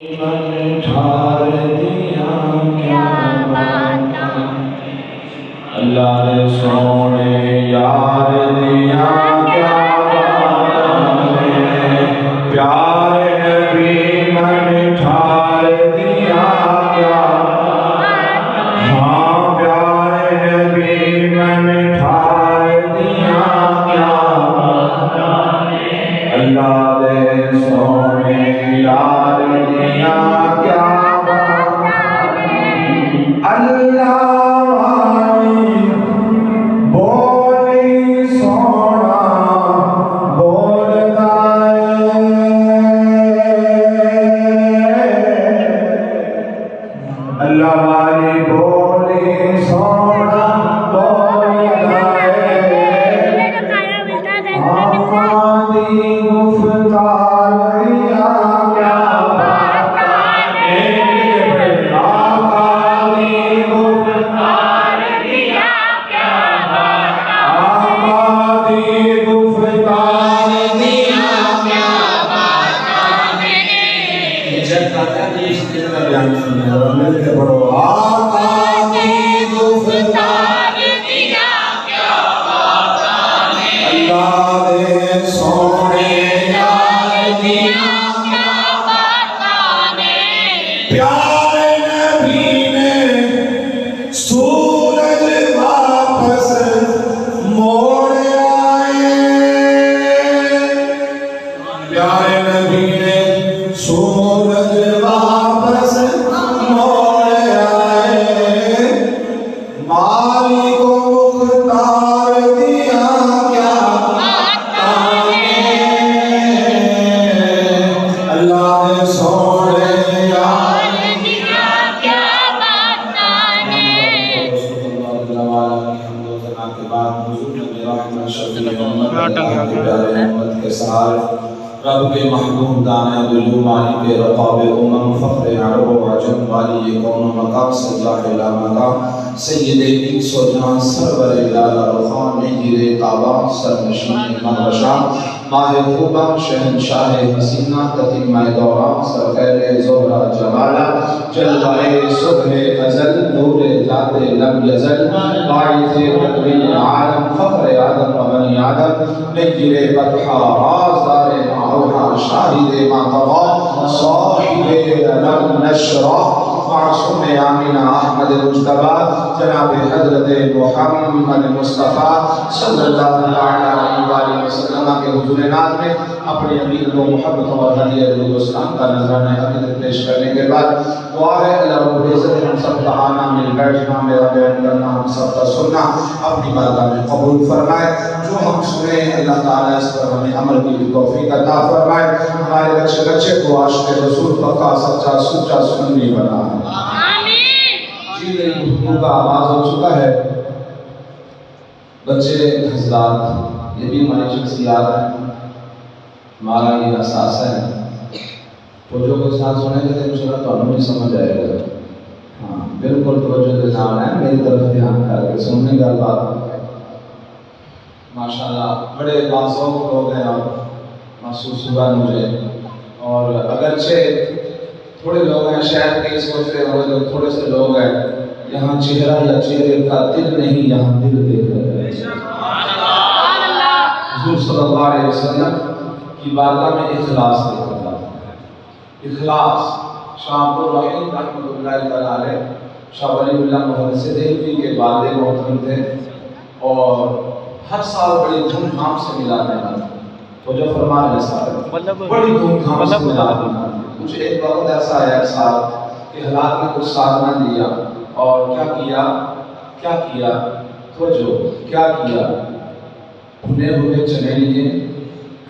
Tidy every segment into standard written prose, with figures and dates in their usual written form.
من ٹھار دیا کیا باتاں اللہ نے سونے یار دیا کیا باتاں پیار نبی من ٹھار دیا کیا ہاں پیار نبی من ٹھار دیا کیا اللہ نے سونے یار رب کے محبوب دانے دلو مالی کے رقاب امم فخر عرب و عجم والی کون مقام صلاح الہ مقام سید انس و جہاں سرور الہ رخان نجیر کعبہ سرنشین مغرشان ماہ خوبہ شہنشاہ حسینہ تتمہ دوران سرخیل زہرہ جمالہ جلوہ صبح ازل نور ذات لم یزل باعث تقویل عالم فخر آدم و بنی آدم نجیر بطحہ رازدار معروحہ شاہد ماتغا صاحب لم نشرہ معصوم آمینہ احمد مجتبہ جناب حضرت محمد مصطفیٰ صلی اللہ علیہ وسلم کے حضور ناز میں اپنی امیر و محبت و حدیعہ درود و اسلام کا نذرانہ عقیدت پیش کرنے کے بعد دعا ہے اللہ رب العزت ہم سب کا آنا مل بیٹھنا میرا بیان کرنا ہم سب کا سننا اپنی بارگاہ میں قبول فرمائے جو ہم سنیں اللہ تعالیٰ اس پر ہمیں عمل کی توفیق عطا فرمائے ہمارے بچے کو عاشق رسول پکا سچا سچا سنی بنائے آمین جی میری گفتگو کا آغاز ہو چکا ہے بچے حضرات یہ بھی ہماری شخصیات ہیں ہمارا یہ احساس ہے تو جو کچھ ساتھ سنے گے تو انشاءاللہ تو ہمیں سمجھ آئے گا ہاں بالکل توجہ دینا ہے میری طرف دھیان کر کے سننے کا بات ماشاءاللہ بڑے باذوق لوگ ہیں اور محسوس ہوا مجھے اور اگرچہ تھوڑے لوگ ہیں شاید کہ سوچ رہے ہوں گے تھوڑے سے لوگ ہیں یہاں چہرہ یا چہرے کا دل نہیں یہاں دل دیکھ رہے ہیں حضور صلی اللہ علیہ وسلم کی بارگاہ میں اخلاص دیکھتا ہے اخلاص شاہ عبد الرحیم رحمۃ اللہ تعالیٰ علیہ شاہ ولی اللہ محدث دہلوی کے والد محترم تھے اور ہر سال بڑی دھوم دھام سے ملاتے ہیں تو جو فرما رہے سارے بڑی دھوم دھام سے ملاتے ہیں کچھ ایک وقت ایسا ہے ایک سال کہ حالات نے کچھ ساتھ نہ دیا اور کیا کیا توجہ کیا کیا بھنے ہوئے چنے لیے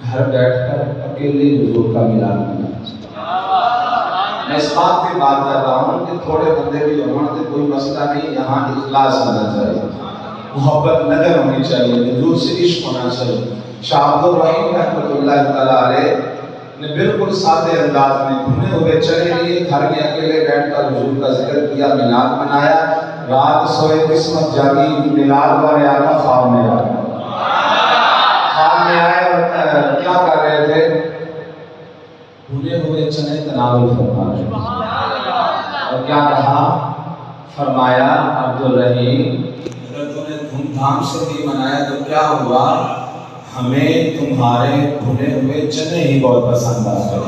گھر بیٹھ کر اکیلے حضور کا ملان کیا میں اس بات کی بات کر رہا ہوں کہ تھوڑے بندے بھی ہوں تو کوئی مسئلہ نہیں یہاں اخلاص ہونا چاہیے محبت نظر ہونی چاہیے حضور سے عشق ہونا چاہیے شاہ عبد الرحیم رحمۃ اللہ تعالیٰ علیہ نے بالکل سادے انداز میں بھنے ہوئے چنے لیے گھر میں اکیلے بیٹھ کر حضور کا ذکر کیا میلاد منایا رات سوئے قسمت جاگی میلاد والے آنا خواب میں آیا خواب میں آئے اور کیا کر رہے تھے بھنے ہوئے چنے تناول فرما رہے ہیں۔ اور کیا کہا؟ فرمایا عبدالرحیم اگر تم نے دھوم دھام سے بھی منایا تو کیا ہوا؟ ہمیں تمہارے بھنے ہوئے چنے ہی بہت پسند آتے ہیں۔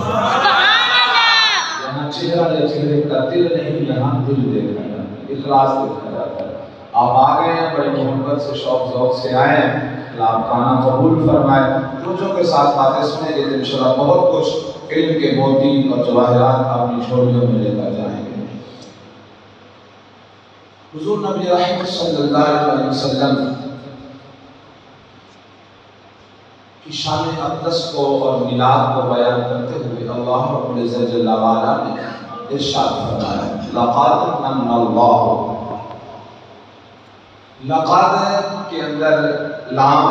یہاں چہرہ یا چہرے کا دل نہیں، یہاں دل دیکھا جاتا ہے، اخلاص دیکھا جاتا ہے۔ آپ آ گئے ہیں، بڑی محبت سے شوق ذوق سے آئے ہیں، اللہ آپ کھانا قبول فرمائے۔ جو کے ساتھ باتیں سنیں گے انشاءاللہ بہت کچھ علم کے موتی اور جواہرات اپنی جھولیوں میں لے کر جائیں گے۔ حضور نبی رحمت صلی اللہ علیہ وسلم کی شان اقدس کو اور میلاد کو بیان کرتے ہوئے اللہ رب العزت جل وعلا نے ارشاد فرمایا لقد من اللہ۔ لقد کے اندر لام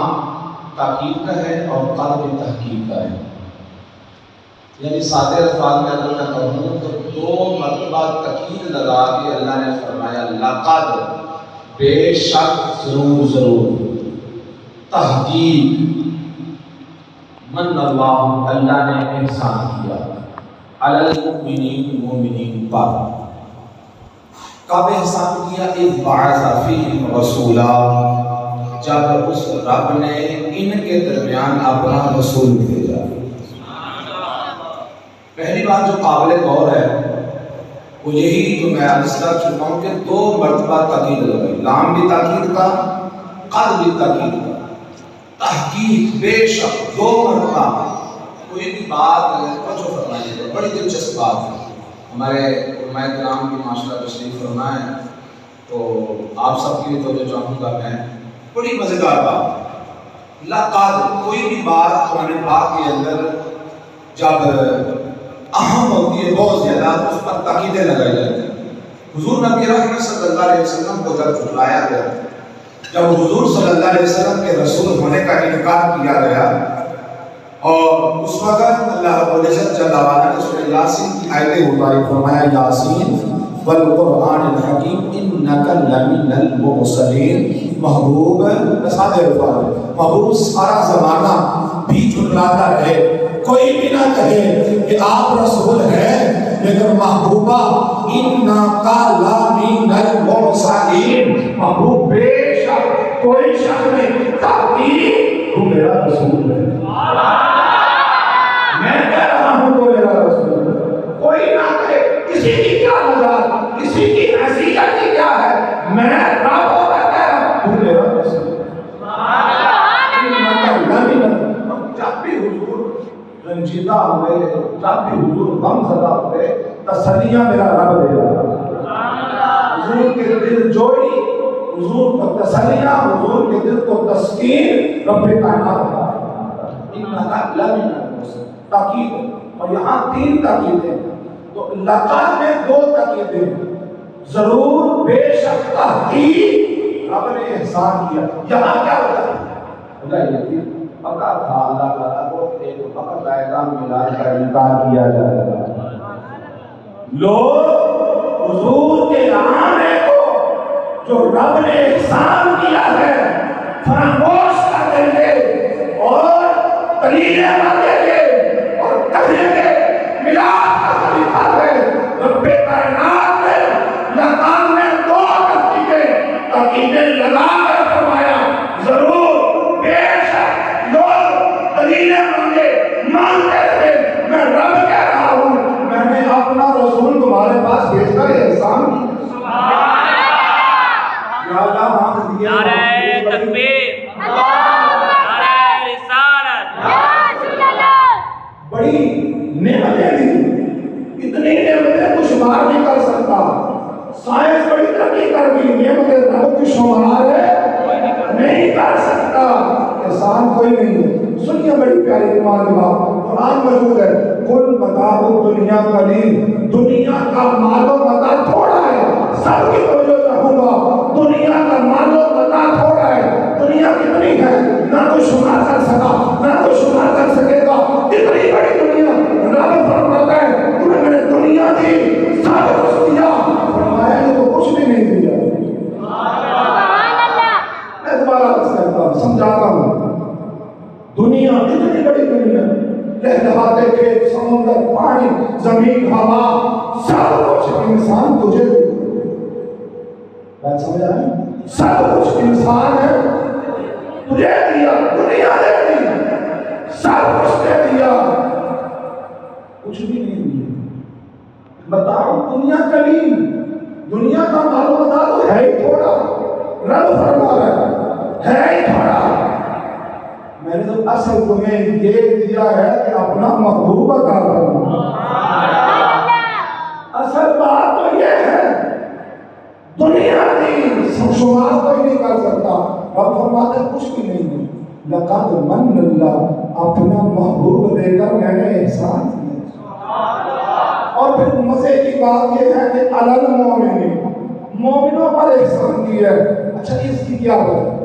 تاکید کا ہے اور قد بھی تحقیق کا ہے، یعنی سادے الفاظ میں اگر میں کہوں تو دو مرتبہ تاکید لگا کے اللہ نے فرمایا لقد، بے شک، ضرور ضرور، تحقیق، من اللہ، اللہ نے احسان کیا، علی المؤمنین، مومنین پر۔ کب احسان کیا؟ اذ بعث فیہم رسولا، جب اس رب نے ان کے درمیان اپنا رسول بھیجا۔ پہلی بات جو قابل غور ہے وہ یہی جو میں عرض کر چکا ہوں کہ دو مرتبہ تاکید لگائی، لام بھی تاکید کا، قد بھی تاکید کا، تحقیق، بے شک، دو مرتبہ۔ کوئی بھی بات توجہ فرمائیے، بڑی دلچسپ بات ہے۔ ہمارے علماء کرام کی ماشاءاللہ تشریف فرما ہے تو آپ سب کی توجہ چاہوں گا میں، بڑی مزیدار بات۔ لقد، کوئی بھی بات قرآن پاک کے اندر جب اہم ہوتی ہے بہت زیادہ تو اس پر تاکیدیں لگائی جاتی ہیں۔ حضور نبی رحمت صلی اللہ علیہ وسلم کو جب جھٹلایا گیا، جب حضور صلی اللہ علیہ وسلم کے رسول ہونے کا انکار کیا گیا، اور اس وقت اللہ رب العزت جل وعلا نے سورہ یاسین کی آیتیں اتاری، فرمایا یاسین والقرآن الحکیم انک لمن المرسلین۔ محبوب، سادے الفاظ، محبوب سارا زمانہ بھی جھٹلاتا رہے، کوئی بھی نہ کہے کہ آپ رسول ہیں، لیکن محبوبہ انکا لمن المرسلین، محبوب بے شک کوئی شک نہیں، تحقیق تو میرا رسول ہے۔ میں کہہ رہا ہوں تو میرا رسول ہے، کوئی نہ کہے کسی کی کیا مجال، کسی کی حیثیت کی کیا ہے، میں رب ہو کر کہہ رہا ہوں تو میرا رسول ہے۔ جب بھی حضور رنجیدہ ہوئے، جب بھی حضور غم زدہ ہوئے، تسلیاں میرا رب دے رہا، حضور کے دل جوئی، حضور کو تسلیاں، حضور کے دل کو تسکین رب کائنات کا انکا لمن المرسلین۔ تاکید، اور یہاں تین تاکیدیں، تو لقد میں دو تاکیدیں، ضرور، بے شک، تحقیق، رب نے احسان کیا۔ یہاں کیا ہوتا ہے؟ پتا تھا اللہ تعالیٰ کو ایک وقت آئے گا میلاد کا انکار کیا جائے گا، لوگ حضور کے آنے کو جو رب نے احسان کیا ہے فراموش کر دیں گے اور دلیلیں مانگیں گے اور کہیں گے میلاد کا طریقہ ہے۔ رب کائنات نے لقد میں دو تاکیدیں لگا کر فرمایا ضرور، بے شک، لوگ دلیلیں مانگتے رہے، میں رب کہہ رہا ہوں میں نے اپنا رسول تمہارے پاس بھیج کر احسان کیا۔ یا اللہ مانگ دیا، نعرہ تکبیر، نعرہ رسالت، بڑی نعمتیں دی، اتنی نعمتیں کچھ شمار نہیں کر سکتا۔ سائنس بڑی ترقی کر گئی، نعمتیں رب کی شمار نہیں کر سکتا، احسان کوئی نہیں۔ سنیے بڑی پیاری ایمان کی بات، قرآن موجود ہے، کل متاع الدنیا قلیل، دنیا کا مال و متاع تھوڑا ہے۔ سب کی توجہ چاہوں گا، دنیا کا مال و متاع تھوڑا ہے۔ دنیا کتنی ہے نہ کوئی شمار کر سکا، نہ کوئی شمار کر سکے گا، اتنی بڑی دنیا۔ رب فرماتا ہے تمہیں میں نے دنیا دی، سب کچھ دیا، فرمایا یہ تو کچھ بھی نہیں دیا۔ میں دوبارہ سمجھاتا ہوں، دنیا اتنی بڑی دنیا، لہلہاتے کھیت، سمندر، پانی زمین ہوا سب کچھ انسان تجھے بات سمجھ آ رہی؟ سب کچھ انسان ہے تجھے دیا، دنیا نے دی، سب کچھ نے دیا، کچھ بھی نہیں دیا۔ بتاؤ دنیا کلیم، دنیا کا مال و متا تو ہے ہی تھوڑا، رب فرما رہا ہے ہی تھوڑا، میں نے تو اصل تمہیں یہ دیا ہے کہ اپنا محبوب عطا کرنا۔ اصل بات تو یہ ہے، دنیا نہیں شمار کوئی نہیں کر سکتا۔ رب فرماتے کچھ بھی نہیں ہے، لقد من اللہ، اپنا محبوب دے کر میں نے احسان کیا۔ اور پھر مزے کی بات یہ ہے کہ علی المومنین، مومنوں پر احسان کیا ہے۔ اچھا اس کی کیا وجہ؟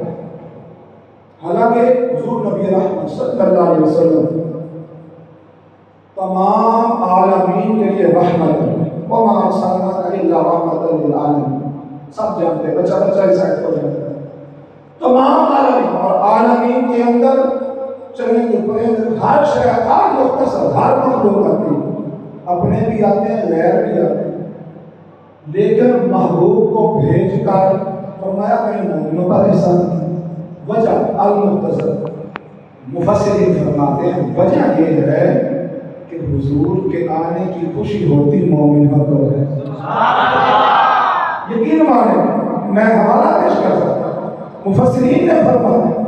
حالانکہ حضور نبی رحمت صلی اللہ علیہ وسلم تمام عالمین کے لیے رحمت ہے، وَمَا أَرْسَلْنَاكَ إِلَّا رَحْمَةً لِلْعَالَمِينَ، سب جانتے ہیں، بچہ بچہ اس آیت کو جانتے ہیں۔ تمام عالمین، اور عالمین کے اندر چلیں گے پرندے، ہر شے، ہر مختصر، ہر مخلوق آتی ہے، اپنے بھی آتے ہیں، غیر بھی آتے ہیں، لیکن محبوب کو بھیج کر فرمایا میں نے مومنوں پر احسان کیا۔ وجہ المختصر مفسرین فرماتے ہیں وجہ یہ ہے کہ حضور کے آنے کی خوشی ہوتی مومنوں کو ہے۔ یقین مانے میں حوالہ پیش کر سکتا ہوں، مفسرین نے فرمایا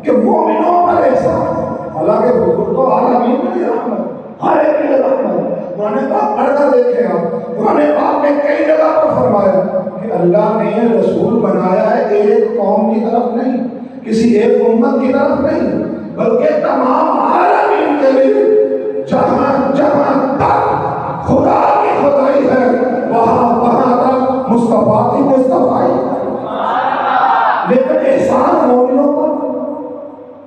کہ مومنوں پر احسان، حالانکہ حضور تو عالمین کے لیے رحمت، ہر ایک کے لیے رحمت۔ قرآن پاک پڑھ کر دیکھیں آپ، قرآن پاک نے کئی جگہ پر فرمایا کہ اللہ نے رسول بنایا ہے ایک قوم کی طرف نہیں، کسی ایک امت کی طرف نہیں، بلکہ تمام عالمین کے لیے، جہاں جہاں تک خدا کی خدائی ہے وہاں تک مصطفیٰ کی مصطفیٰ۔ لیکن احسان مومنوں پر،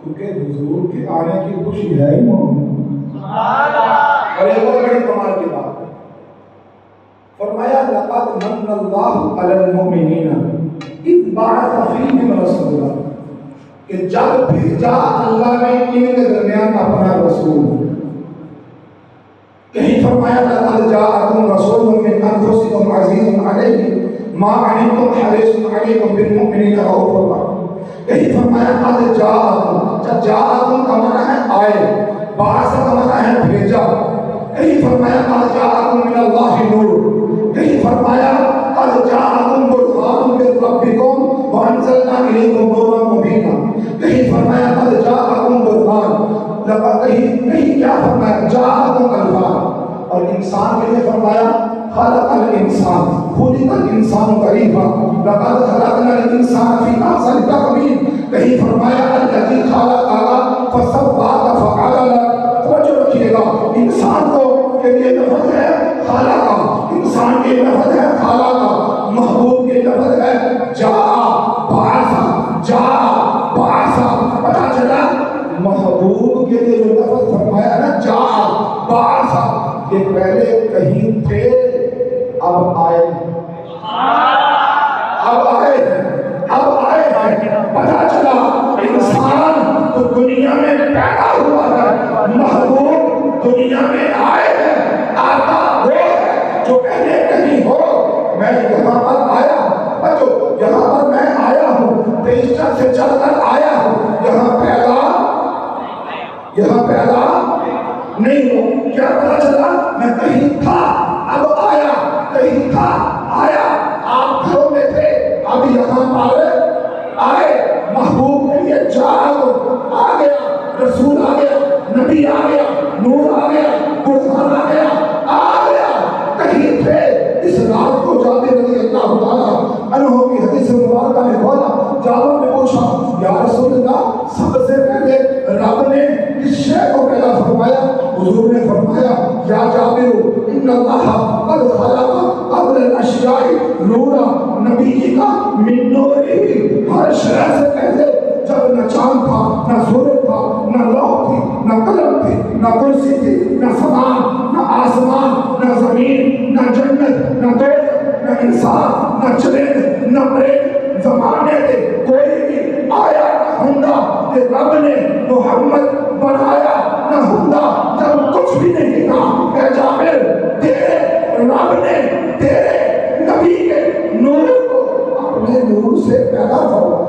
کیونکہ حضور کے آنے کی خوشی ہے ہی مومنوں۔ اور ایک اور بڑی کمال کی بات فرمایا لقد من اللہ علی المؤمنین اذ بعث فیہم رسولا، کہ جب بھیجا اللہ نے ان کے درمیان اپنا رسول۔ کہیں فرمایا لقد جاءکم رسول من انفسکم عزیز علیہ ما عنتم حریص علیکم بالمؤمنین رؤوف رحیم۔ کہیں فرمایا قد جاءکم، جب جاءکم کا معنی ہے آئے، بعث کا معنی ہے بھیجا۔ کہیں فرمایا قد جاءکم من اللہ نور، کہیں فرمایا قد جاءکم برہان من ربکم وانزلنا الیکم نورا مبینا۔ کہیں فرمایا قد جاءکم برہان، کہیں کیا فرمایا جاءکم الفان۔ اور انسان کے لیے فرمایا خلق الانسان، خلق الانسان ضعیفا لقد خلقنا الانسان فی احسن تقویم۔ کہیں فرمایا الذی خلقک فسواک فعدلک۔ توجہ رکھیے گا، انسان کو کے لیے لفظ ہے خلقہ، انسان کے لفظ ہے خلقہ، محبوب کے لفظ ہے جاء بعث، جاء بعث۔ پتہ چلا محبوب کے لیے جو لفظ فرمایا نا جاء بعث، یہ پہلے کہیں تھے اب آئے، اب آئے، اب آئے ہیں۔ پتہ چلا انسان تو دنیا میں پیدا ہوا ہے، محبوب دنیا میں آئے ہیں، آتا وہ ہے جو پہلے کہیں ہو۔ میں یہاں پر آیا، بچو یہاں پر میں آیا ہوں، پیشتر سے چل کر آیا ہوں، یہاں پیدا نہیں ہو۔ کیا پتہ چلا میں کہیں تھا اب آیا، کہیں تھا آیا، آپ گھروں میں تھے اب یہاں پر آئے۔ محبوب کے لیے جاگ آ گیا، رسول آ گیا، نبی آ گیا، نور آ گیا، برہان آ گیا، آ گیا۔ کہیں تھے اس رات کو جابر رضی اللہ تعالیٰ عنہ کی حدیث مبارکہ میں کھولا، جابر نے پوچھا یا رسول اللہ سب سے پہلے رب نے کس شے کو پیدا فرمایا؟ حضور نے فرمایا یا جابر ان اللہ قد خلق قبل الاشیاء نورا، نبی کا من نورہ، ہر شے سے پہلے جب نہ چاند تھا، نہ سورج تھا، نہ لوح تھی، نہ قلم تھی، نہ کرسی تھی، نہ سمان، نہ آسمان، نہ زمین، نہ جنت، نہ دوزخ، نہ انسان، نہ چرند، نہ پرند، زمانے تھے کوئی بھی آیا نہ ہندا کہ رب نے محمد بنایا نہ ہندا، جب کچھ بھی نہیں تھا کہ جا تیرے نبی کے نور کو اپنے نور سے پیدا فرما۔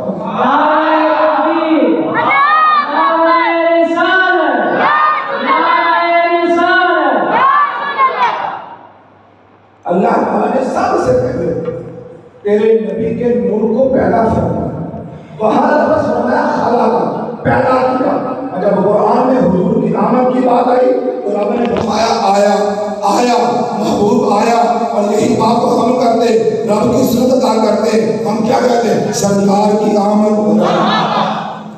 اللہ تعالیٰ نے سب سے پہلے تیرے نبی کے نور کو پیدا فرمایا، وہاں لفظ فرمایا خلق، پیدا کیا۔ جب قرآن میں حضور کی آمد کی بات آئی تو رب نے فرمایا آیا آیا، محبوب آیا، اور یہی بات کو ہم کرتے، رب کی عزت ادا کرتے، ہم کیا کہتے؟ سرکار کی آمد،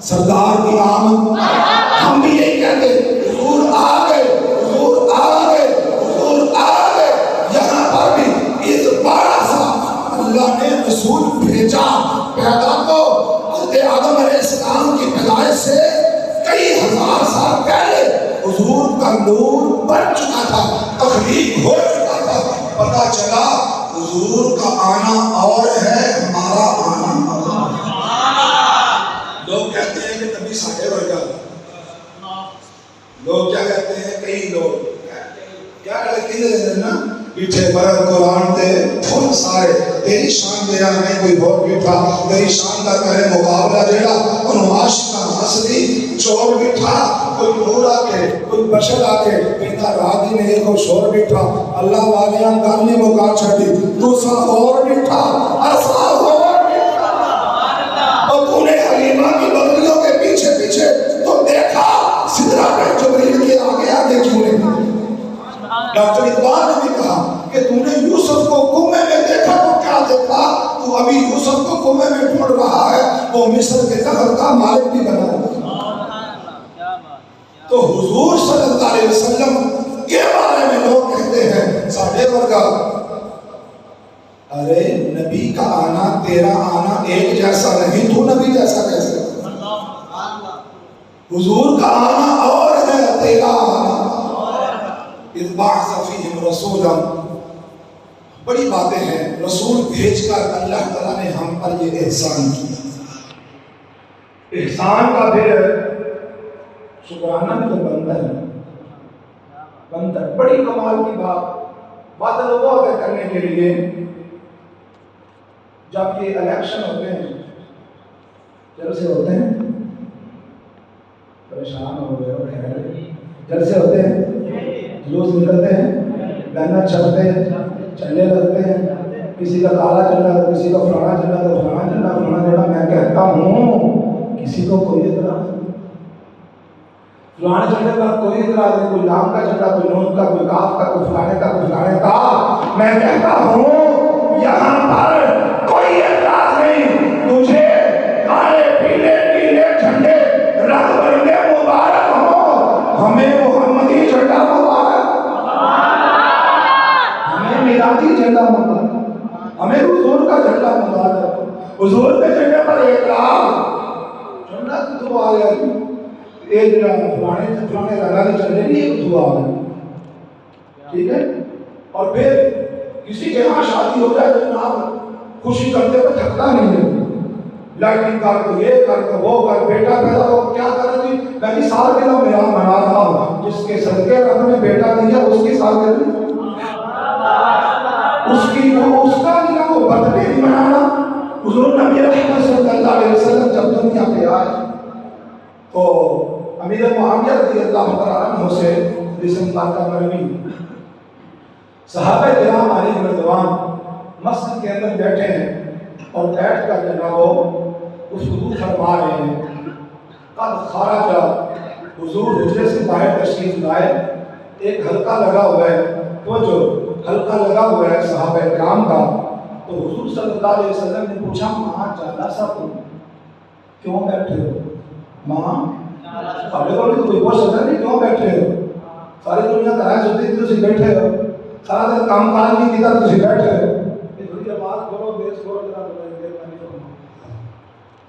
سردار کی آمد، ہم بھی یہی کہتے، حضور آ گئے، حضور آ گئے، حضور آ گئے۔ یہاں پر بھی اس بڑا سا اللہ نے رسول بھیجا، پیدا کو حضرت آدم علیہ السلام کی پیدائش سے کئی ہزار سال پہلے حضور کا نور بن چکا تھا، تخلیق ہو چکا تھا، پتہ چلا حضور کا آنا اور ہے، ہمارا آنا اور ہے۔ لوگ کہتے ہیں کہ نبی ساڑھے ورگا، لوگ کیا کہتے ہیں؟ کئی لوگ کیا کہتے ہیں نا پیچھے برد قرآن تے پھول سارے تیری شان دیا نہیں کوئی بہت بیٹھا، تیری شان کا کرے مقابلہ جیڑا انہوں عاشقہ حسدی چور بیٹھا، کوئی نور آکے کوئی بشر آکے پیتا راگی میں ایک شور بیٹھا، اللہ والیاں گالی مکا چھڑی دوسرا اور بیٹھا، ایسا اور بیٹھا، اور تو نے حلیمہ کی بغلیوں کے پیچھے پیچھے تو دیکھا سدرہ پہ جبریل کے آگے آگے کیوں نہیں؟ ڈاکٹر اقبال نے بھی کہا کہ تم نے یوسف کو کنویں میں دیکھا تو کیا دیکھا؟ تو ابھی یوسف کو کنویں میں ڈھونڈ رہا ہے، وہ مصر کے دخل کا مالک بھی بنا ہے۔ تو حضور صلی اللہ علیہ وسلم کے بارے میں لوگ کہتے ہیں ساڑھے ورگا، ارے نبی کا آنا تیرا آنا ایک جیسا نہیں، تو نبی جیسا کیسے؟ حضور کا آنا اور ہے، تیرا آنا اذ بعث فیہم رسولا، بڑی باتیں ہیں، رسول بھیج کر اللہ تعالیٰ نے ہم پر یہ احسان کیا۔ احسان کا پھر شکرانہ بھی تو بنتا ہے، بنتا ہے، بڑی کمال کی بات وہ اگر کرنے کے لیے جب یہ الیکشن ہوتے ہیں، جلسے ہوتے ہیں، پریشان ہو گئے، جلسے ہوتے ہیں، جلوس نکلتے ہیں، بینر چھپتے ہیں، چلے لگتے ہیں، کسی کا کالا چلا تو کسی کا فلانا چلا تو فلانا چلا فلانا چلا۔ میں کہتا ہوں کسی کو کوئی اعتراض نہیں، فلانے چلے کا کوئی اعتراض نہیں، کوئی لام کا چلا، کوئی نون کا، کوئی کاف کا، کوئی فلانے کا، کوئی فلانے کا۔ میں کہتا ہوں یہاں پر کوئی اعتراض نہیں، تجھے کالے پیلے نیلے جھنڈے رنگ برنگے مبارک ہو، ہمیں محمدی جھنڈا مبارک، ہمیں میلادی جھنڈا مبارک، ہمیں حضور کا جھنڈا مبارک۔ حضور کے جھنڈے پر اعتراض، جھنڈا تو آ گیا ایک فلانے لگا کے چلنے نہیں، ایک تو آ گیا، ٹھیک ہے۔ اور پھر کسی کے یہاں شادی ہو جائے تو جناب خوشی کرتے ہوئے تھکتا نہیں ہے، لائٹنگ کر تو یہ کر تو وہ کر، بیٹا پیدا ہو کیا کر رہی تھی؟ میں بھی سالگرہ میں منا رہا ہوں، جس کے صدقے رب نے بیٹا دیا اس کی سالگرہ، اس کا دیا وہ برتھ ڈے بھی منانا۔ حضور نبی رحمت صلی اللہ علیہ وسلم جب دنیا پہ آئے تو امیر معاویہ رضی اللہ تعالیٰ عنہ سے جسم پاکہ مروی صحابہ کرام علیہ رضوان مسجد کے اندر بیٹھے ہیں اور بیٹھ کر جناب وہ گفتگو فرما رہے ہیں۔ قد خرج حضور حجرے سے باہر تشریف لائے، ایک حلقہ لگا ہوا ہے، تو جو حلقہ لگا ہوا ہے صحابہ کرام کا، تو حضور صلی اللہ علیہ وسلم نے پوچھا ماں جالا سا تم کیوں بیٹھے ہو؟ ماں ہمیں کو بھی کوئی پوچھ سکتا نہیں کیوں بیٹھے ہو؟ ساری دنیا کرائے سوتی تھی تسی بیٹھے ہو، سارا دن کام کاج نہیں کیتا تسی بیٹھے ہو، تھوڑی آواز کرو بیس کرو ذرا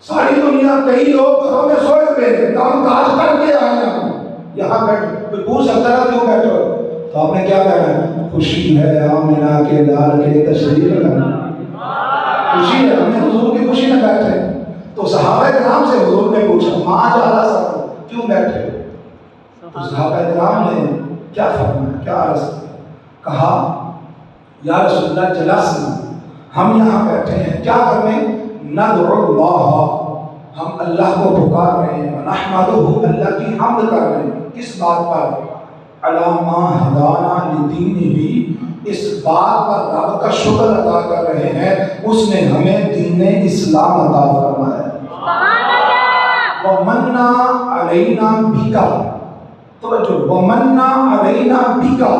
ساری دنیا کئی لوگ گھروں میں سوئے ہوئے کام کاج کر کے آئے ہیں، یہاں بیٹھے کوئی پوچھ سکتا ہے کیوں بیٹھے ہو؟ تو آپ نے کیا کہنا ہے؟ خوشی ہے آمنہ کے لال کے تشریف لانا، خوشی ہے ہمیں حضور کی خوشی میں بیٹھے۔ تو صحابہ کرام سے حضور نے پوچھا ماں جالا سا کیوں بیٹھے ہو؟ تو صحابہ کرام نے کیا فرمایا، کیا عرض کہا یا رسول اللہ جلسنا، ہم یہاں بیٹھے ہیں کیا کرنے؟ ندعو اللہ، ہم اللہ کو پکار رہے ہیں، نحمدہ، اللہ کی حمد کر رہے ہیں، کس بات پر؟ علی ما ہدانا لدینہ، اس بات پر رب کا شکر ادا کر رہے ہیں اس نے ہمیں دین اسلام عطا فرمایا۔ ومنا علینا بکا، توجہ، ومنا علینا بکا،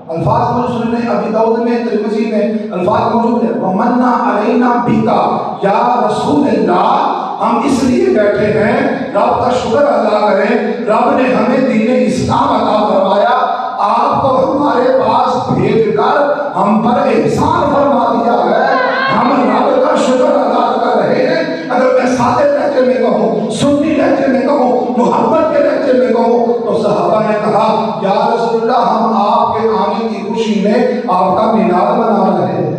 الفاظ موجود ہیں ابی داؤد میں، ترمذی میں الفاظ موجود ہیں، ومنا علینا بکا، یا رسول اللہ ہم اس لیے بیٹھے ہیں رب کا شکر ادا کریں، رب نے ہمیں دین اسلام عطا فرمایا، آپ کو ہمارے پاس بھیج کر ہم پر احسان فرما دیا ہے، ہم رب کا شکر ادا کر رہے ہیں۔ اگر میں سادے لہجے میں کہوں، سنی لہجے میں کہوں، محبت کے لہجے میں کہوں تو صحابہ نے کہا یا رسول اللہ ہم آپ کے آنے کی خوشی میں آپ کا میلاد منا رہے ہیں۔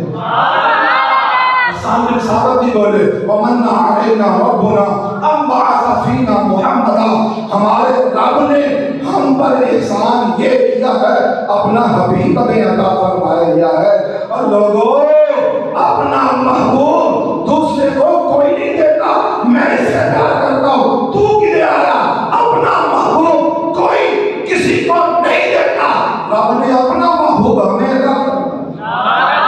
سامنے صحابہ بھی بولے ومن علینا ربنا ام بعث فینا محمدا، ہمارے رب نے ہم پر احسان یہ کیا ہے اپنا حبیب ہمیں عطا فرمایا ہے۔ اور لوگوں اپنا محبوب دوسرے کو کوئی نہیں دیتا، میں اس سے پیار کرتا ہوں، تو کدھر آیا؟ اپنا محبوب کوئی کسی کو نہیں دیتا، رب نے اپنا محبوب ہمیں عطا فرمایا۔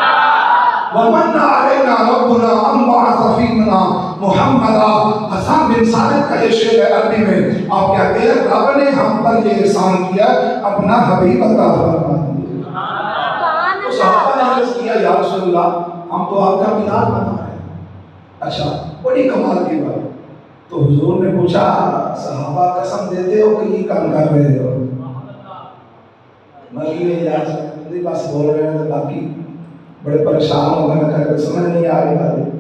ومن علینا ربنا ام بعث فینا محمدا، حسن بن ثابت کا یہ شعر ہے عربی میں، آپ کہتے ہیں رب نے ہم پر یہ احسان کیا اپنا حبیب عطا فرما دیا۔ تو صحابہ نے عرض کیا یا رسول اللہ ہم تو آپ کا میلاد منا رہے ہیں۔ اچھا بڑی کمال کی بات، تو حضور نے پوچھا صحابہ قسم دیتے ہو کہ یہ کام کر رہے ہو؟ مکی نے اجازت بس بول رہے ہیں، باقی بڑے پریشان ہو گئے، کہا سمجھ نہیں آ رہی بات۔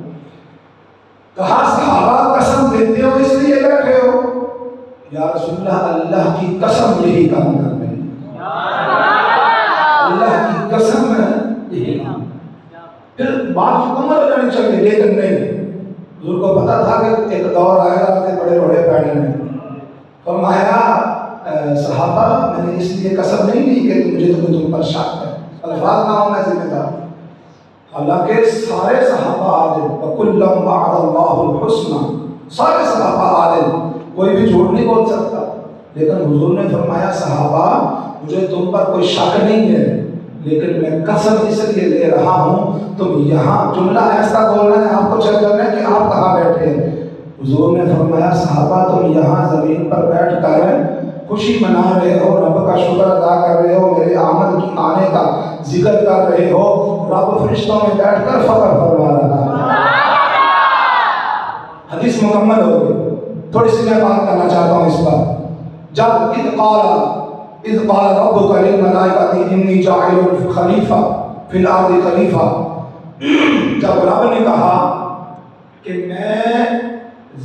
کہا صحابہ قسم دیتے ہو اس لیے بیٹھے ہو؟ یا رسول اللہ اللہ کی قسم یہی کام کر رہے ہیں، اللہ کی قسم ہے یہی کام۔ پھر بات مکمل ہو جانی چاہیے، لیکن نہیں، حضور کو پتا تھا کہ ایک دور آئے گا کہ بڑے روڑے پیڑے میں۔ فرمایا صحابہ میں نے اس لیے قسم نہیں لی کہ مجھے تم پر شک ہے، الفاظ نہ ہوں میں ذمہ دار، حالانکہ سارے صحابہ عادل، وَكُلًّا وَعَدَ اللَّهُ الْحُسْنَى، سارے صحابہ عادل، کوئی بھی جھوٹ نہیں بول سکتا، لیکن حضور نے فرمایا صحابہ مجھے تم پر کوئی شک نہیں ہے، لیکن میں قسم اس لیے لے رہا ہوں تم یہاں، جملہ ایسا بولنا ہے آپ کو چیک کرنا ہے کہ آپ کہاں بیٹھے ہیں۔ حضور نے فرمایا صحابہ تم یہاں زمین پر بیٹھ کر خوشی منا رہے ہو، رب کا شکر ادا کر رہے ہو، میرے آمد کی آنے کا ذکر کر رہے ہو، رب فرشتوں میں بیٹھ کر فخر فرما رہا ہے۔ حدیث مکمل ہو گئی، تھوڑی سی میں بات کرنا چاہتا ہوں اس پر۔ جب اذ قال ربک للملائکۃ انی جاعل خلیفہ فی الارض خلیفہ، جب رب نے کہا کہ میں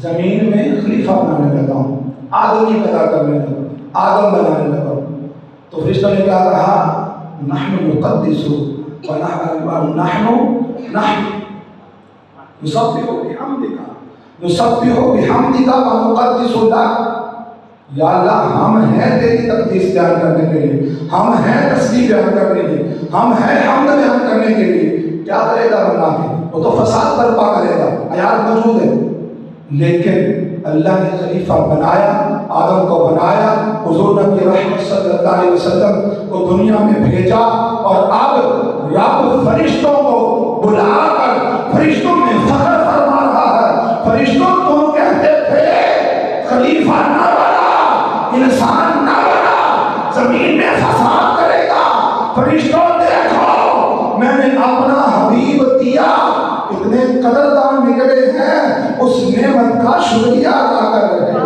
زمین میں خلیفہ بنانے لگا ہوں، آدمی پیدا کرنے لگا، آدم بنانے لگا، تو فرشتوں نے کیا کہا نحن نقدس ونحن نسبح بحمدک ونقدس لک، یا اللہ ہم ہیں تیری تقدیس بیان کرنے کے لیے، ہم ہیں تسبیح بیان کرنے کے لیے، ہم ہیں حمد بیان کرنے کے لیے۔ کیا کرے گا بنا کے؟ وہ تو فساد برپا کرے گا، آیات موجود ہے، لیکن اللہ نے خلیفہ بنایا، آدم کو بنایا، حضور نبی رحمت صلی اللہ علیہ وسلم کو دنیا میں بھیجا، اور اب رب فرشتوں کو بلا کر فرشتوں میں فخر فرما رہا ہے۔ فرشتوں تم کہتے تھے خلیفہ نہ بنا، انسان نہ بنا، زمین میں فساد کرے گا، فرشتوں دیکھو میں نے اپنا حبیب دیا، اتنے قدردان نکلے ہیں، اس نعمت کا شکریہ ادا کر رہے ہیں۔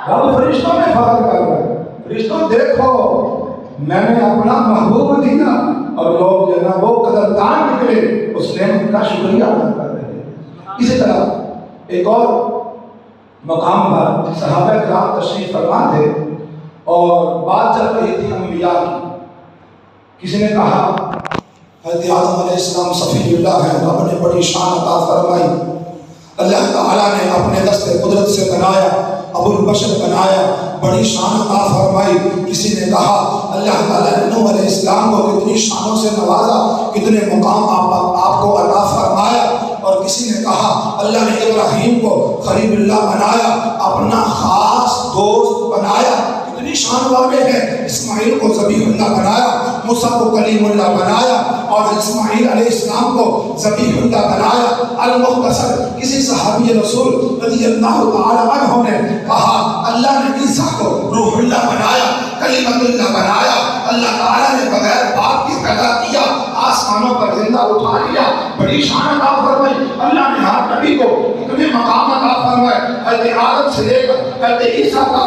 رب فرشتوں میں فخر کر رہے ہیں، فرشتوں دیکھو میں نے اپنا محبوب دیا، اور لوگ جو ہے نا وہ قدردان نکلے، اس نعمت کا شکریہ ادا کر رہے ہیں۔ اسی طرح ایک اور مقام پر صحابہ کرام تشریف فرما تھے، اور بات چل رہی تھی انبیاء کی۔ کسی نے کہا حضرت آدم علیہ السلام صفی اللہ ہیں، رب نے بڑی شان عطا فرمائی، اللہ تعالیٰ نے اپنے دست قدرت سے بنایا، ابو البشر بنایا، بڑی شان عطا فرمائی۔ کسی نے کہا اللہ تعالیٰ نے نوح علیہ السلام کو کتنی شانوں سے نوازا، کتنے مقام آپ کو عطا فرمایا۔ اور کسی نے کہا اللہ نے ابراہیم کو خلیل اللہ بنایا، اپنا خاص دوست بنایا، کتنی شان والے ہیں۔ اسماعیل کو ذبیح اللہ بنایا، موسیٰ کو کلیم اللہ بنایا، اور اسماعیل علیہ السلام کو ذبیح اللہ بنایا۔ المختصر کسی صحابی رسول رضی اللہ تعالی عنہ نے کہا اللہ نے عیسیٰ کو روح اللہ بنایا، کلمت اللہ بنایا، اللہ تعالیٰ نے بغیر باپ کے پیدا کیا، آسمانوں پر زندہ اٹھا لیا، بڑی شان عطا فرمائی۔ اللہ نے ہر نبی کو اتنے مقام عطا فرمائے۔ حضرت آدم سے لے کر حضرت عیسیٰ کا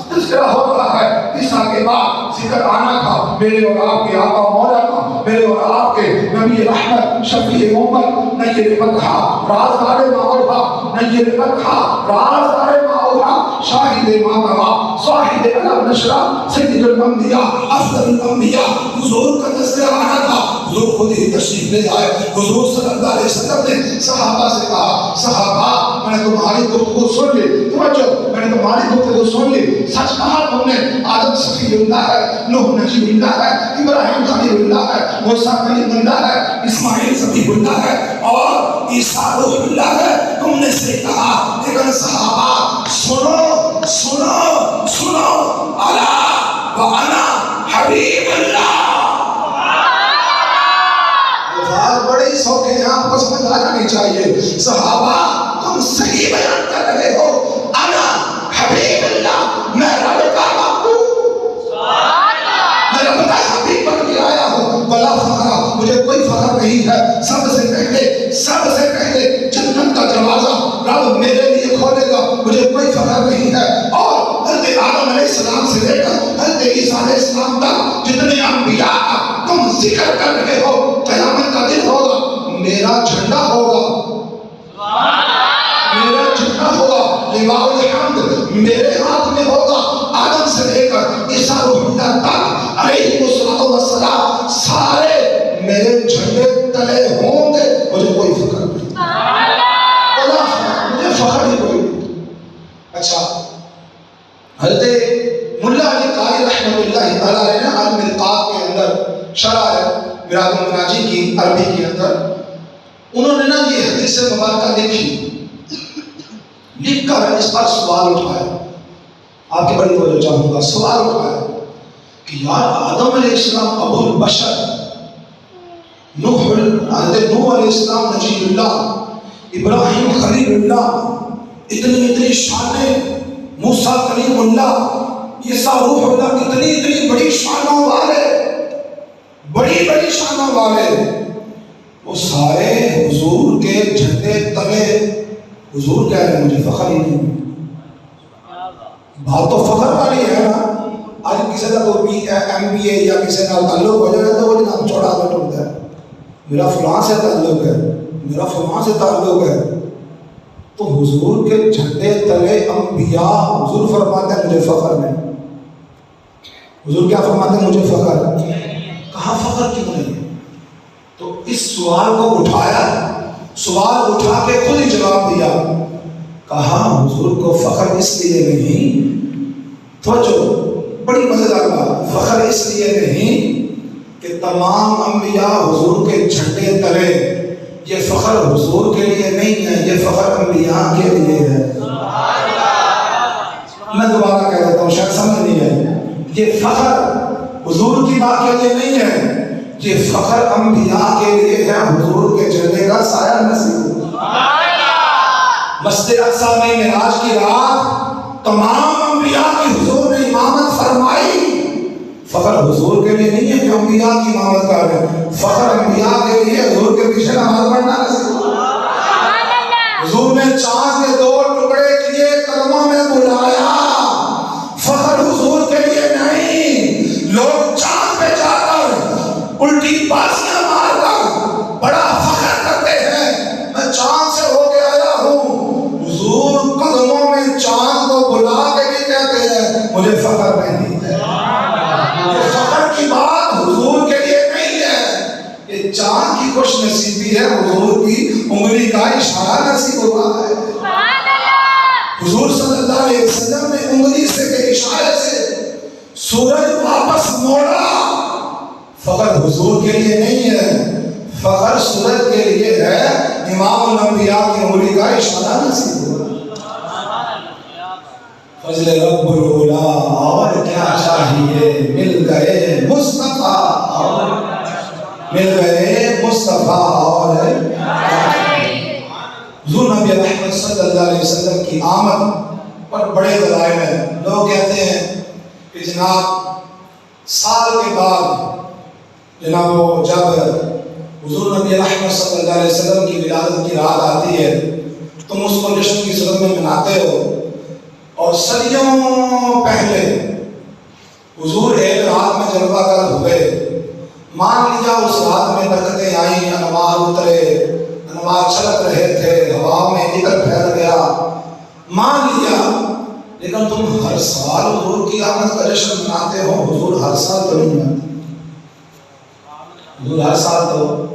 تذکرہ ہو رہا ہے، عیسیٰ کے بعد ذکر آنا تھا میرے اور آپ کے آقا مولا کا، میرے اور آپ کے نبی رحمت شفیع امت، نیر فتحہ رازدار ماوحہ، نیر فتحہ رازدار ماوحہ، شاہد ماتما صاحب علم نشرہ، سید الانبیاء افضل الانبیاء، حضور کا تذکرہ آنا تھا۔ حضور خود ہی تشریف لے آئے۔ حضور صلی اللہ علیہ وسلم نے صحابہ سے کہا صحابہ میں نے تمہاری گفتگو سن لی، توجہ میں نے تمہاری گفتگو سن لی، سچ کہا تم نے، آدم صفی اللہ ہے، نوح نجیب اللہ ہے، ابراہیم خلیل اللہ ہے، موسیٰ کلیم اللہ ہے، اسماعیل ذبیح اللہ ہے، اور عیسیٰ روح اللہ ہے۔ تم نے سے کہا لیکن صحابہ سنو سنو سنو، الا وانا حبیب اللہ۔ بڑے سوکھے ہیں، آپ کو سمجھ آ جانی چاہیے۔ صحابہ تم صحیح بیان کر رہے ہو، انا حبیب اللہ، میں رب کا محبوب، میں رب کا حبیب بن کے آیا ہوں۔ بلا فخر، مجھے کوئی فخر نہیں ہے۔ سب سے پہلے جنت کا دروازہ رب میرے لیے کھولے گا، مجھے کوئی فخر نہیں ہے۔ اور حضرت آدم علیہ السلام سے لے کر حضرت عیسیٰ علیہ السلام تک جتنے انبیاء کا تم ذکر کر رہے ہو، قیامت کا دن ہوگا میرا جھنڈا ہوگا، میرا جھنڈا ہوگا، لواء الحمد میرے ہاتھ میں ہوگا۔ آدم سے لے کر عیسیٰ روح اللہ تک علیہ السلام سارے میرے جھنڈے تلے ہوں گے، مجھے کوئی فخر نہیں، مجھے فخر ہی کوئی نہیں۔ اچھا حضرت ملا علی قاری رحمۃ اللہ تعالیٰ علیہ نے المرقات کے اندر شرح ہے میراث المناجی کی عربی کے اندر، انہوں نے نا یہ حدیث مبارکہ لکھ کر اس پر سوال اٹھایا، آپ کی بڑی توجہ چاہوں گا۔ سوال اٹھایا کہ یار آدم علیہ السلام ابو البشر، حضرت نوح علیہ السلام نجیب اللہ، ابراہیم خلیل اللہ، اتنی شانیں، موسیٰ کلیم اللہ، عیسیٰ روح اللہ، اتنی بڑی شانوں والے، بڑی شانوں والے، وہ سارے حضور کے جھنڈے تلے، حضور کہہ رہے مجھے فخر ہی نہیں۔ بات تو فخر والی ہے نا، آج کسی کا تو MBA یا کسی کا تعلق ہو جائے تو وہ جناب چھوڑا کر ٹوٹتا ہے، میرا فلاں سے تعلق ہے، میرا فلاں سے تعلق ہے۔ تو حضور کے جھنڈے تلے انبیاء، حضور فرماتے ہیں مجھے فخر نہیں۔ حضور کیا فرماتے ہیں مجھے فخر، کہاں فخر کیوں نہیں؟ تو اس سوال کو اٹھایا، سوال اٹھا کے خود ہی جواب دیا، کہا حضور کو فخر اس لیے نہیں، توجہ بڑی مزیدار بات، فخر اس لیے نہیں کہ تمام انبیاء حضور کے جھنڈے تلے، یہ فخر حضور کے لیے نہیں ہے، یہ فخر انبیاء کے لیے ہے۔ میں دوبارہ کہہ دیتا ہوں، شاید سمجھ نہیں آئی، یہ فخر حضور کی بات کے لیے نہیں ہے، یہ فخر انبیاء کے لیے ہے، حضور کے جھنڈے کا سایہ نصیب۔ مسجد اقصیٰ میں معراج کی رات تمام انبیاء کی حضور نے امامت فرمائی، فخر حضور کے لیے نہیں ہے کہ انبیاء کی امامت کر رہے ہیں، فخر انبیاء کے لیے حضور کے پیچھے نماز پڑھنا نصیب۔ حضور نے چاند کے 2 ٹکڑے کیے، قدموں میں بلایا، فخر حضور کے لیے نہیں۔ لوگ چاند پہ جا کر الٹی بازیاں مار کر بڑا فخر کرتے ہیں، میں چاند سے ہو کے آیا ہوں، حضور قدموں میں چاند کو بلا کے بھی کہتے ہیں مجھے فخر نہیں ہے۔ یہ فخر کی بات حضور کے لیے نہیں ہے، یہ چاند کی خوش نصیبی ہے، حضور کی انگلی کا اشارہ نصیب ہوا ہے۔ حضور صلی اللہ علیہ وسلم نے انگلی سے کے اشارے سے سورج واپس موڑا. فخر حضور کے لیے نہیں ہے، فخر سورج کے لیے ہے. امام الانبیاء کی انگلی کا اشارہ نصیب ہوا. فضل رب العلا اور کیا چاہیے، مل گئے مصطفیٰ اور مل گئے مصطفیٰ اور حضور نبی رحمت صلی اللہ علیہ وسلم کی آمد پر بڑے دلائل ہیں. لوگ کہتے ہیں کہ جناب سال کے بعد جناب وہ جب حضور نبی رحمت صلی اللہ علیہ وسلم کی ولادت کی رات آتی ہے تم اس کو جشن کی صورت میں مناتے ہو، اور صدیوں پہلے حضور ایک رات میں جلوہ گر ہوئے. مان لیا اس رات میں برکتیں آئیں، انوار اترے، انوار چھلک رہے تھے، ہوا میں عطر پھیل گیا، مان لیا. لیکن تم ہر سال حضور کی آمد کا جشن مناتے ہو. حضور ہر سال تو نہیں آتے، حضور ہر سال تو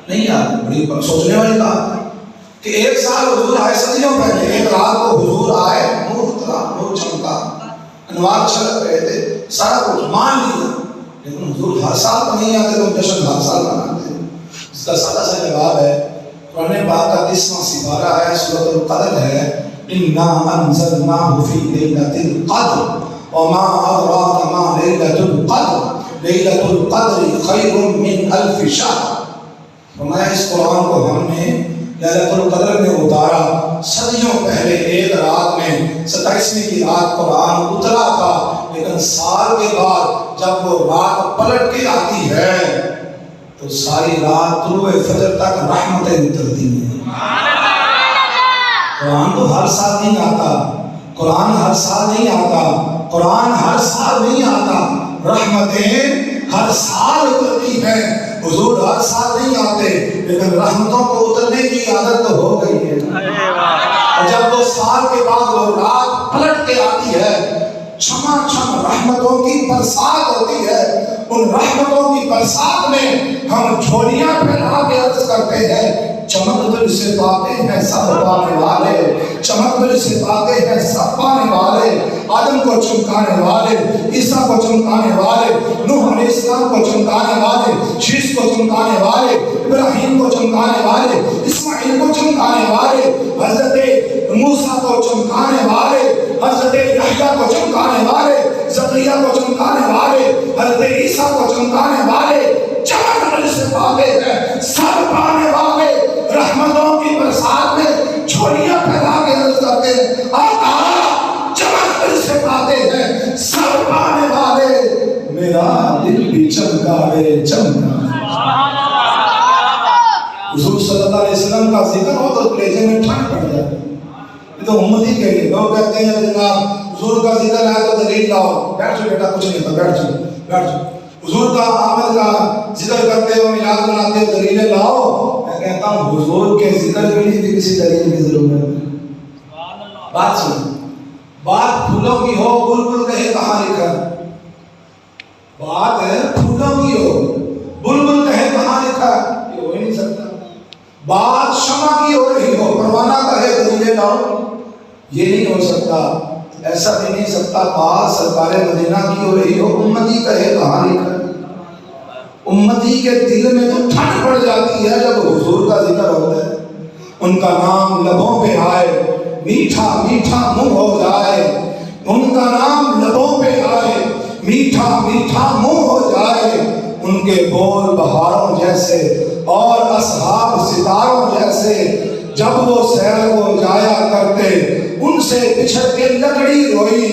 نہیں آتے. بڑی سوچنے والی بات ہے کہ ایک سال حضور آئے صدیوں پہلے، ایک رات کو حضور آئے، نور اترا، نور چمکا، انوار چھلک رہے تھے، سارا کچھ مان لیا. لیکن حضور ہر سال تو نہیں آتے، تم جشن ہر سال مناتے. اس کا سادہ سا جواب ہے قرآن پاک کا 30واں سپارہ ہے، سورۃ القدر ہے. اِنَّا أَنزَلْنَاهُ فِي لَيْلَةِ الْقَدْرِ وَمَا أَدْرَاكَ مَا لَيْلَةُ الْقَدْرِ لَيْلَةُ الْقَدْرِ خَيْرٌ مِّنْ أَلْفِ شَهْرٍ. فرمایا اس قرآن کو ہم نے لیلۃ القدر میں اتارا. صدیوں پہلے ایک رات میں 27ویں کی رات قرآن اترا تھا، لیکن سال کے بعد جب وہ رات پلٹ کے آتی ہے تو ساری رات طلوع فجر تک رحمتیں اترتی ہیں. قرآن تو ہر سال نہیں آتا، قرآن ہر سال نہیں آتا، قرآن ہر سال نہیں آتا. رحمتیں ہر سال اترتی ہیں. حضور ہر سال نہیں آتے، لیکن رحمتوں کو اترنے کی عادت تو ہو گئی ہے. اور جب وہ سال کے بعد وہ رات پلٹ کے آتی ہے، چھما چھم رحمتوں کی برسات ہوتی ہے. ان رحمتوں کی برسات میں ہم جھولیاں پھیلا کے عرض کرتے ہیں چمک دل سے پاتے ہیں سب پانے والے، چمک دل سے پاتے ہیں سب پانے والے. آدم کو چمکانے والے، عیسیٰ کو چمکانے والے، نوح علیہ السلام کو چمکانے والے، شیش کو چمکانے والے، ابراہیم کو چمکانے والے، اسماعیل کو چمکانے والے، حضرت موسیٰ کو چمکانے والے، حضرت یحییٰ کو چمکانے والے، زکریا کو چمکانے والے، حضرت عیسیٰ کو چمکانے والے. چمک دل سے پاتے ہیں سب پانے والے. رحمتوں کی برسات میں جھولیاں پھیلا کے عرض کرتے ہیں آقا چمک دل سے پاتے ہیں سب پانے والے. میرا دل بھی چمکا رے چمکا. حضور صلی اللہ علیہ وسلم کا ذکر ہو تو کلیجے میں ٹھنڈ پڑ جاتی. یہ تو امتی کے لیے. لوگ کہتے ہیں جناب حضور کا ذکر ہے تو دلیل لاؤ. بیٹھ جاؤ بیٹا، کچھ نہیں تھا، بیٹھ جاؤ بیٹھ جاؤ. حضور کا آمد کا ذکر کرتے ہو، میلاد مناتے ہو، دلیلیں لاؤ. میں کہتا ہوں حضور کے ذکر کے لیے بھی کسی دلیل کی ضرورت ہے. بات سن، بات پھولوں کی ہو، بلبل کہے کہاں لکھا. بات ہے پھولوں کی ہو، بلبل کہے کہاں لکھا، یہ ہو ہی نہیں سکتا. بات شمع کی ہو رہی ہو، پروانہ کہے دلیلیں لاؤ، یہ نہیں ہو سکتا. ایسا بھی نہیں سکتا بات سرکار مدینہ کی ہو رہی ہو، امتی کہے کہاں لکھا. امتی کے دل میں تو ٹھنڈ پڑ جاتی ہے جب حضور کا ذکر ہوتا ہے. ان کا نام لبوں پہ آئے، میٹھا میٹھا منہ ہو جائے. ان کا نام لبوں پہ آئے، میٹھا میٹھا منہ ہو جائے. ان کے بول بہاروں جیسے اور اصحاب ستاروں جیسے. جب وہ سیر کو جایا کرتے ان سے بچھڑ کے لکڑی روئی،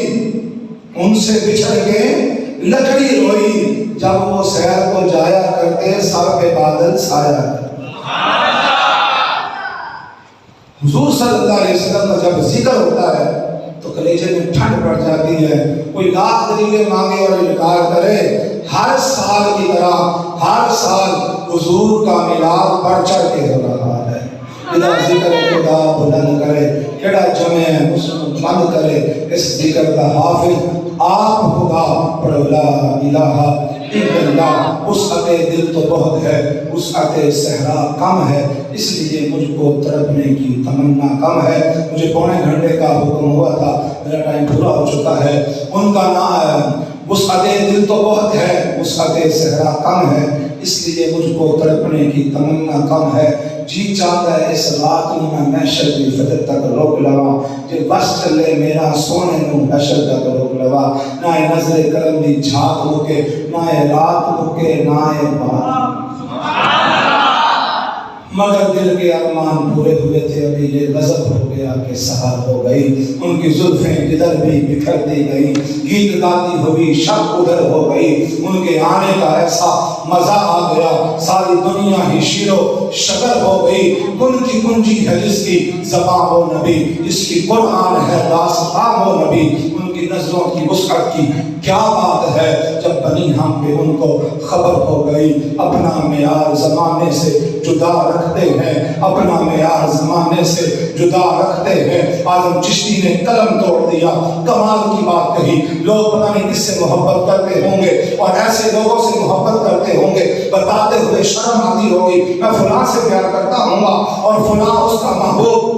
ان سے بچھڑ کے لکڑی روئی. جب وہ سیر کو جایا کرتے سر پہ بادل سایہ. حضور صلی اللہ علیہ وسلم کا جب ذکر ہوتا ہے تو کلیجے میں ٹھنڈ پڑ جاتی ہے. کوئی لاکھ دلیلیں مانگے اور انکار کرے، ہر سال کی طرح ہر سال حضور کا میلاد بڑھ چڑھ کے ہو رہا ہے. ادھر ذکر خدا بلند کرے، کیڑا جمع مسلم بند کرے. اس ذکر کا حافظ آپ خدا پڑھو لا الہ اللہ وسعت دل تو بہت ہے، وسعت صحرا کم ہے، اس لیے مجھ کو تڑپنے کی تمنا کم ہے۔ مجھے پونے گھنٹے کا حکم ہوا تھا، میرا ٹائم پورا ہو چکا ہے۔ ان کا نام وسعت دل تو بہت ہے، وسعت صحرا کم ہے، اس لیے مجھ کو تڑپنے کی تمنا کم ہے۔ جی چاہتا ہے اس رات نو میں محشر دی فجر تک روک لواں، جے بس چلے میرا سونے نو محشر تک روک لواں۔ نہ نظر کرم دی جھاگ مکے، نہ رات مکے، نہ بات مگر دل کے ارمان پورے ہوئے تھے، ابھی یہ غضب ہو گیا کہ سحر ہو گئی۔ ان کی زلفیں جدھر بھی بکھر دی گئی، گیت گاتی ہوئی شب ادھر ہو گئی۔ ان کے آنے کا ایسا مزہ آ گیا، ساری دنیا ہی شیر و شکر ہو گئی۔ کن کی کنجی ہے جس کی زبان و نبی، جس کی قرآن ہے داستان و نبی۔ ان کی نظروں کی وسعت کی کیا بات ہے، جب بنی ہم پہ ان کو خبر ہو گئی۔ اپنا معیار زمانے سے جدا رکھتے ہیں، اپنا معیار زمانے سے جدا رکھتے ہیں۔ اعظم چشتی نے قلم توڑ دیا، کمال کی بات کہی۔ لوگ پتہ نہیں کس سے محبت کرتے ہوں گے، اور ایسے لوگوں سے محبت کرتے ہوں گے بتاتے ہوئے شرم آتی ہوگی، میں فلاں سے پیار کرتا ہوں گا اور فلاں اس کا محبوب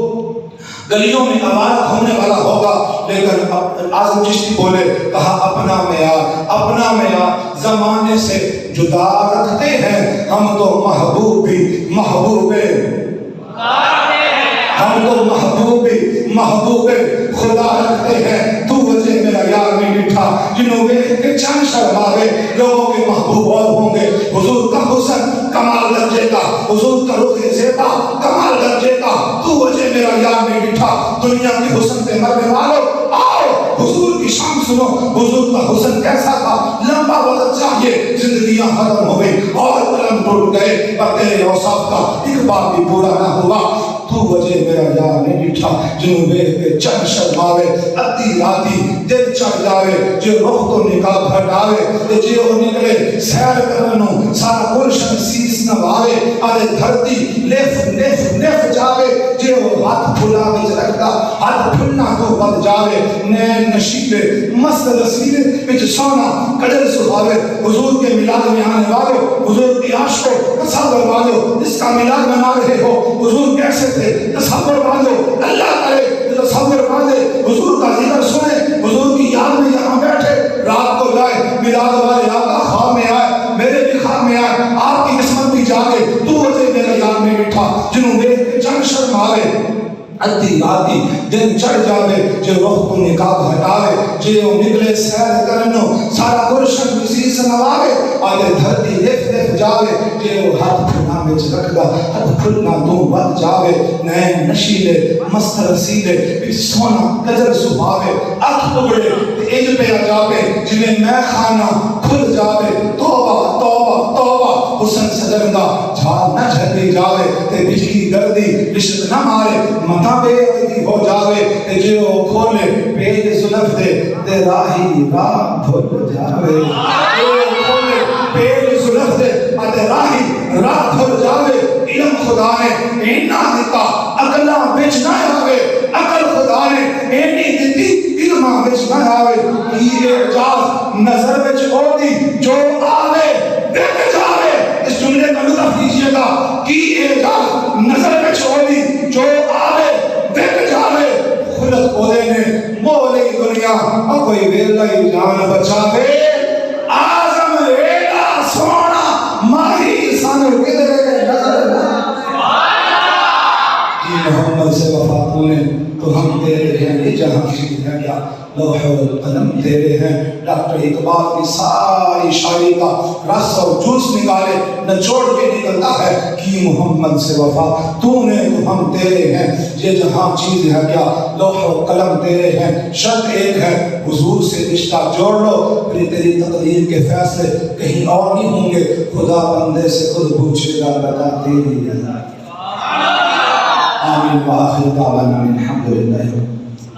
گلیوں میں آوارہ ہونے والا ہوگا۔ لیکن اعظم چشتی بولے، کہا اپنا معیار زمانے سے جدا رکھتے ہیں۔ ہم تو محبوب خدا رکھتے ہیں۔ تو وجہ میرا یار میں مٹھا، جنہوں دیکھ کے چند شرماوے۔ لوگوں کے محبوب اور ہوں گے، حضور کا حسن کمال درجے کا، حضور کا رخ زیبا کمال درجے کا۔ تو وجہ میرا یار میں مٹھا، دنیا کے حسن پہ مرنے والوں آؤ حضور کی شان سنو۔ حضور کا حسن کیسا تھا، لمبا وقت چاہیے، زندگیاں ختم ہو گئی اور قلم ٹوٹ گئے، پر تیرے اوصاف کا ایک بار بھی پورا نہ ہوا۔ تو وجہ میرا یار میں مٹھا، جنہوں دیکھ کے چند شرماوے۔ ادھی راتی دل چڑھ جاوے، جو رخ تو نکاح ہٹاوے، جے وہ نکلے سیر کرنوں سارا گلشن سیس نواوے۔ آدھے دھرتی لیف جاوے، جے وہ ہاتھ پھلا بچ رکھتا ہاتھ پھلنا تو بد جاوے۔ نین نشیلے مست رسیلے بچ سونا کجل سہاوے۔ حضور کے میلاد میں آنے والے، حضور کی عاشقوں تصور والو، اس کا میلاد منا رہے ہو، حضور کیسے تھے تصور والو۔ اللہ کرے تصور والے حضور کا ذکر سنے، حضور کی یاد میں یہاں بیٹھے، رات کو جائے میلاد والے آقا خواب میں آئے، میرے بھی خواب میں آئے، آپ کی قسمت بھی جاگے۔ تو وجہ میرا یار میں مٹھا، جنہوں دیکھ کے چند شرماوے۔ ادھی راتی دن چڑھ جاوے، جو رخ کو نقاب ہٹاوے، جو نکلے سیر کرنوں سارا گلشن کسی سے نواوے۔ آدھے دھرتی لیف جاوے، جو ہاتھ پھلنا بچ رکھدا ہاتھ پھلنا تو بد جاوے۔ نین نشیلے مست رسیلے بچ سونا کجل سہاوے۔ اکھ پگڑے انج پہ آ جاوے، جنہیں میں خانہ کھل جاوے۔ توبہ توبہ توبہ حسن سجندہ جھاڑ نہ جھلی جاوے، تے بجلی گردی رشت نہ مارے، متا بے عدی ہو جاوے۔ تے جو کھولے پیج زلف دے، تے راہی راہ بھول جاوے۔ جو کھولے پیج زلف دے، تے راہی راہ بھول جاوے۔ علم خدا نے اینا دیتا اقلاں بچ نہ آوے، عقل خدا نے اینی دیتی علماں بچ نہ آوے۔ کی اعجاز نظر بچ اوڑی جو آوے دیکھ جاوے۔ اس جملے کا لطف لیجئے گا، کی اعجاز نظر بچ اوڑی جو آوے دیکھ جاوے۔ خلق اودے نے مولی دنیا اور کوئی ویلائی جان بچاوے۔ آزم ایڈا سونا ماہی سن کدرے نظر نہ۔ محمد سے وفا تونے تو ہم تیرے ہیں، یہ جہاں چیز ہے کیا لوح والقلم تیرے ہیں۔ ڈاکٹر اقبال کی ساری شاعری کا رس اور جوس نکالے نچوڑ کے نکلتا ہے کہ محمد سے وفا تونے تو ہم تیرے ہیں، یہ جہاں چیز ہے کیا لوح و قلم تیرے ہیں۔ شرط ایک ہے حضور سے رشتہ جوڑ لو، پھر تیری تقدیر کے فیصلے کہیں اور نہیں ہوں گے۔ خدا بندے سے خود پوچھے گا بتا تیری رضا۔ آمین وآخر دعوانا الحمدللہ۔